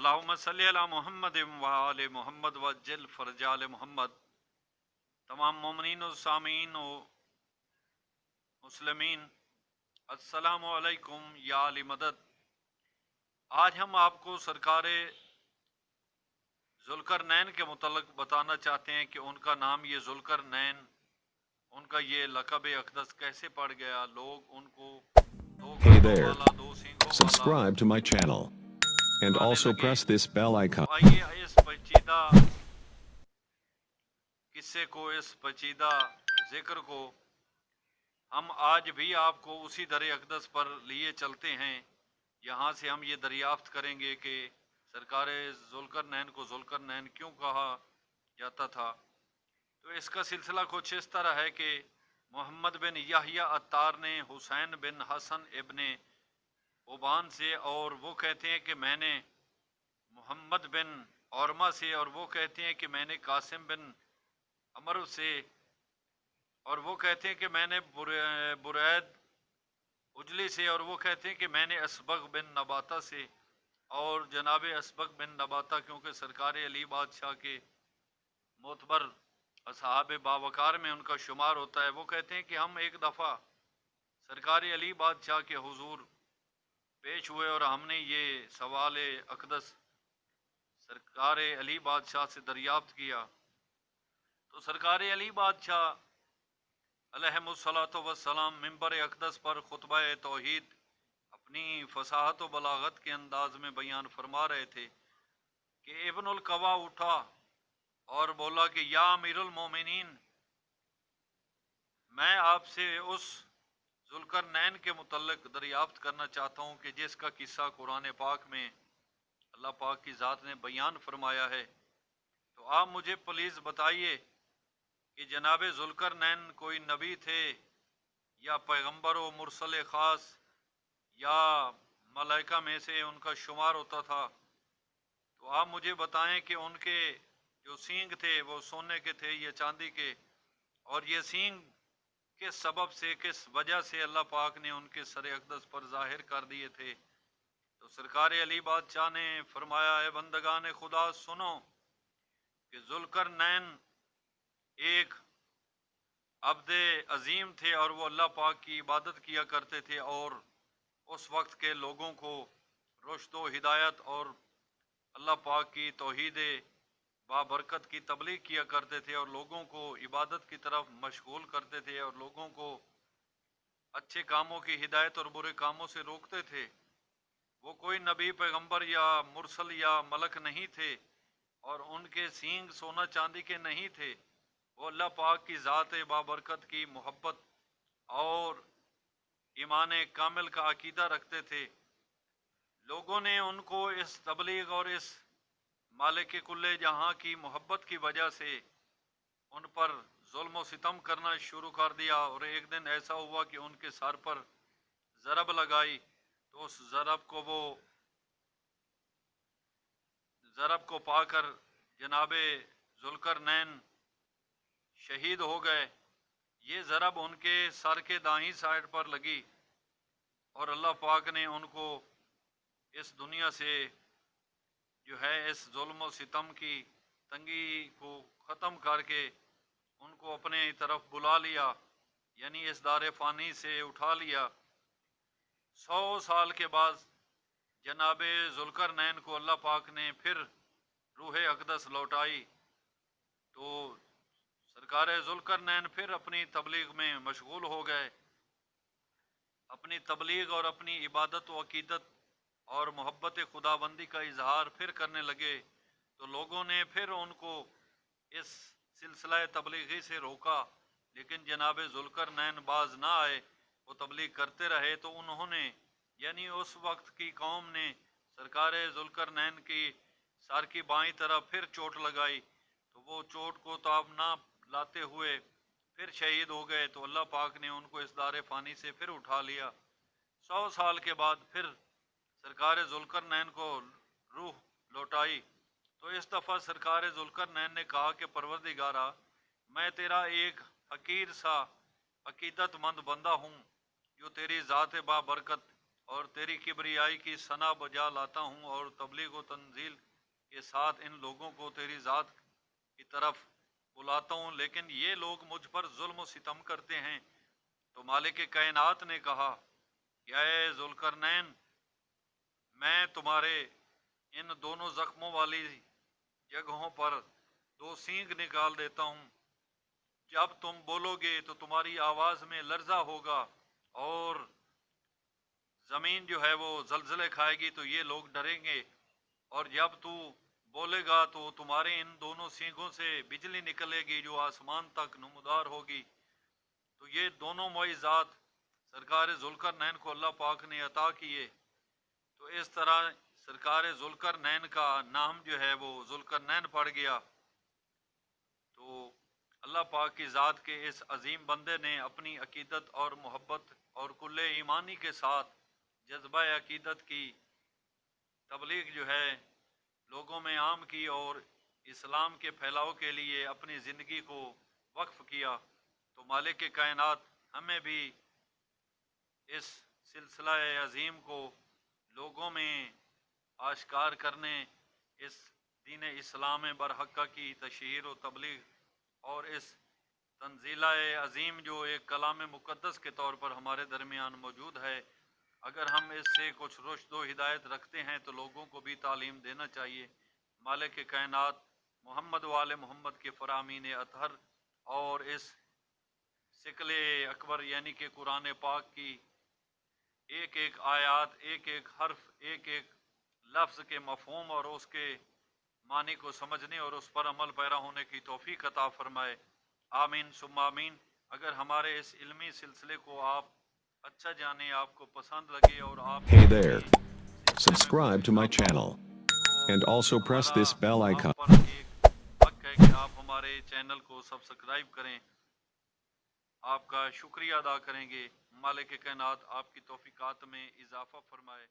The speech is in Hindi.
अल्लाहुम्मा सल्ली अला मुहम्मद व आले मोहम्मद वज्जल फरजाल मोहम्मद। तमाम मोमिनीन और सामीन और मुस्लिमीन, अस्सलामु अलैकुम या अली मदद। आज हम आपको सरकार जुल्करनैन के मुतल्लिक बताना चाहते हैं कि उनका नाम ये जुल्करनैन, उनका ये लक़ब अक़दस कैसे पड़ गया। लोग उनको दो Hey कंधों there. वाला, दो सींगों वाला Subscribe to my channel and बुलाने also लगे। press this bell icon. तो आइए इस पेचीदा किस्से को, इस पेचीदा जिक्र को हम आज भी आपको उसी दर अक़दस पर लिए चलते हैं। यहाँ से हम ये दरियाफ्त करेंगे कि सरकार जुल्करनैन को जुल्करनैन क्यों कहा जाता था। तो इसका सिलसिला कुछ इस तरह है कि मोहम्मद बिन याहिया अत्तार ने हुसैन बिन हसन इब्ने ओबान से, और वो कहते हैं कि मैंने मोहम्मद बिन औरमा से, और वो कहते हैं कि मैंने कासिम बिन अमर से, और वो कहते हैं कि मैंने बुरैद उजली से, और वो कहते हैं कि मैंने असबग बिन नबाता से। और जनाब असबग बिन नबाता क्योंकि सरकार अली बादशाह के मोतबर असहाब बावकार में उनका शुमार होता है, वो कहते हैं कि हम एक दफ़ा सरकार अली बादशाह के हुजूर पेश हुए और हमने ये सवाल अक़दस सरकार अली बादशाह से दरियाफ्त किया। तो सरकार अली बादशाह अलैहिस्सलातु वस्सलाम मिंबर अक़दस पर खुतबा तौहीद अपनी फसाहत व बलागत के अंदाज में बयान फरमा रहे थे कि इब्नुल कवा उठा और बोला कि या अमीरुल मोमिनीन, मैं आपसे उस जुल्करनैन के मुतल्लिक दरियाफ्त करना चाहता हूँ कि जिसका किस्सा कुरान पाक में अल्लाह पाक की ज़ात ने बयान फरमाया है। तो आप मुझे प्लीज़ बताइए कि जनाब जुल्करनैन कोई नबी थे या पैगंबर व मुरसल ख़ास या मलाइका में से उनका शुमार होता था। तो आप मुझे बताएं कि उनके जो सींग थे वो सोने के थे या चांदी के, और ये सींग किस सबब से, किस वजह से अल्लाह पाक ने उनके सर अक़दस पर ज़ाहिर कर दिए थे। तो सरकार अली बादशाह ने फरमाया, है बंदगान खुदा सुनो कि जुल्करनैन एक अब्द अजीम थे और वो अल्लाह पाक की इबादत किया करते थे, और उस वक्त के लोगों को रुश्द व हिदायत और अल्लाह पाक की तौहीद बाबरकत की तबलीग किया करते थे, और लोगों को इबादत की तरफ मशगूल करते थे, और लोगों को अच्छे कामों की हिदायत और बुरे कामों से रोकते थे। वो कोई नबी पैगंबर या मुरसल या मलक नहीं थे, और उनके सींग सोना चांदी के नहीं थे। वो अल्लाह पाक की ज़ात बाबरकत की मोहब्बत और ईमान कामिल का अकीदा रखते थे। लोगों ने उनको इस तबलीग और इस मालिक कुल्ले जहाँ की मोहब्बत की वजह से उन पर जुल्म व सितम करना शुरू कर दिया, और एक दिन ऐसा हुआ कि उनके सर पर ज़रब लगाई। तो उस ज़रब को पाकर जनाब जुल्करनैन शहीद हो गए। ये ज़रब उनके सर के दाहिनी साइड पर लगी, और अल्लाह पाक ने उनको इस दुनिया से जो है इस जुल्म व सितम की तंगी को ख़त्म करके उनको अपने तरफ बुला लिया, यानी इस दार फ़ानी से उठा लिया। 100 साल के बाद जनाब जुल्करनैन को अल्लाह पाक ने फिर रूह अक़दस लौटाई। तो सरकार जुल्करनैन फिर अपनी तबलीग में मशगूल हो गए, अपनी तबलीग और अपनी इबादत व अकीदत और मोहब्बत खुदाबंदी का इजहार फिर करने लगे। तो लोगों ने फिर उनको इस सिलसिला तबलीगी से रोका, लेकिन जनाब जुल्करनैन बाज ना आए, वो तबलीग करते रहे। तो उन्होंने यानी उस वक्त की कौम ने सरकार जुल्करनैन की सर की बाईं तरफ फिर चोट लगाई। तो वो चोट को ताब ना लाते हुए फिर शहीद हो गए। तो अल्लाह पाक ने उनको इस दार फ़ानी से फिर उठा लिया। 100 साल के बाद फिर सरकार जुल्करनैन को रूह लौटाई। तो इस दफ़ा सरकार जुल्करनैन ने कहा कि परवरदिगारा, मैं तेरा एक हकीर सा अकीदतमंद बंदा हूँ जो तेरी ज़ात बाबरकत और तेरी किबरियाई की सना बजा लाता हूँ और तबलीग व तंजील के साथ इन लोगों को तेरी ज़ात की तरफ बुलाता हूँ, लेकिन ये लोग मुझ पर जुल्म सितम करते हैं। तो मालिक कायनात ने कहा कि ऐ जुल्करनैन, मैं तुम्हारे इन दोनों जख्मों वाली जगहों पर दो सींग निकाल देता हूँ। जब तुम बोलोगे तो तुम्हारी आवाज में लर्जा होगा और जमीन जो है वो जलजले खाएगी, तो ये लोग डरेंगे। और जब तू बोलेगा तो तुम्हारे इन दोनों सींगों से बिजली निकलेगी जो आसमान तक नमूदार होगी। तो ये दोनों मुइज़ात सरकार जुल्करनैन को अल्लाह पाक ने अता किए। तो इस तरह सरकार जुल्करनैन का नाम जो है वो जुल्करनैन पड़ गया। तो अल्लाह पाक की ज़ात के इस अजीम बंदे ने अपनी अकीदत और मोहब्बत और कुल्ले ईमानी के साथ जज्बा अकीदत की तबलीग जो है लोगों में आम की और इस्लाम के फैलाव के लिए अपनी ज़िंदगी को वक्फ किया। तो मालिक के कायनात हमें भी इस सिलसिला अजीम को लोगों में आश्कार करने, इस दीन इस्लाम बरहक़्क़ा की तशहीर व तबलीग और इस तंजीला अजीम जो एक कलाम मुक़द्दस के तौर पर हमारे दरमियान मौजूद है, अगर हम इससे कुछ रुश्द व हिदायत रखते हैं तो लोगों को भी तालीम देना चाहिए। मालिक कायनात मोहम्मद वाले मोहम्मद के फ़रामीन अतहर और इस सिकले अकबर यानी कि कुरान पाक की एक एक आयात, एक एक हर्फ, एक एक लफ्ज़ के मफ़हूम और उसके मानी को समझने और उस पर अमल पैरा होने की तौफीक अता फरमाए। आमीन सुम्मा आमीन। अगर हमारे इस इल्मी सिलसिले को आप अच्छा जाने, आपको पसंद लगे और आप Hey इसमें there. सिलसिले में कोई Subscribe to my इजाफा हो, channel and तो also press हमारा this bell आप icon. पर एक हक है कि आप हमारे चैनल को सब्सक्राइब करें। आपका शुक्रिया अदा करेंगे। मालिक कायनात आपकी तौफीकात में इजाफा फरमाए।